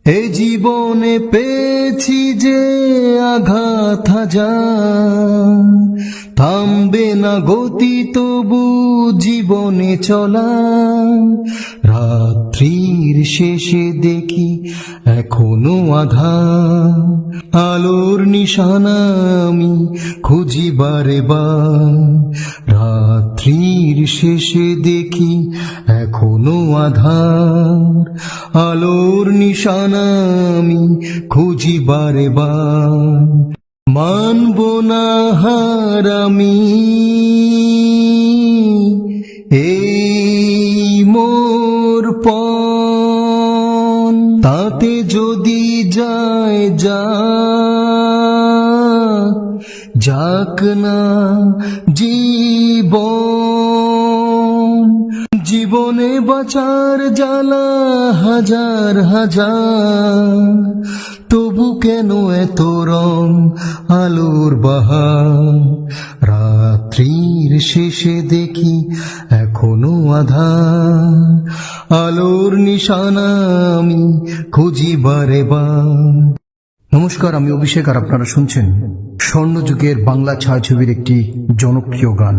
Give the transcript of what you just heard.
এ জীবনে পেয়েছি যে আঘাত হাজার, থামবে না গতি তবু জীবনে চলা। রাত্রির শেষে দেখি এখনো আধার, আলোর নিশানা আমি খুঁজি বারে বার। রাত্রির শেষে দেখি এখনো আধার, আলোর নিশানা আমি খুঁজি বারে বার। মানব না হার আমি, এই মোর পণ, তাতে যদি যায় যাক না জীবন। জীবনে বাঁচার জ্বালা হাজার হাজার, তবু কেন এত রং আলোর বাহার। রাত্রির শেষে দেখি এখনো আধার, আলোর নিশানা আমি খুঁজি বারে বার। নমস্কার, আমি অভিষেক আর আপনারা শুনছেন স্বর্ণযুগের বাংলা ছায়াছবির একটি জনপ্রিয় গান।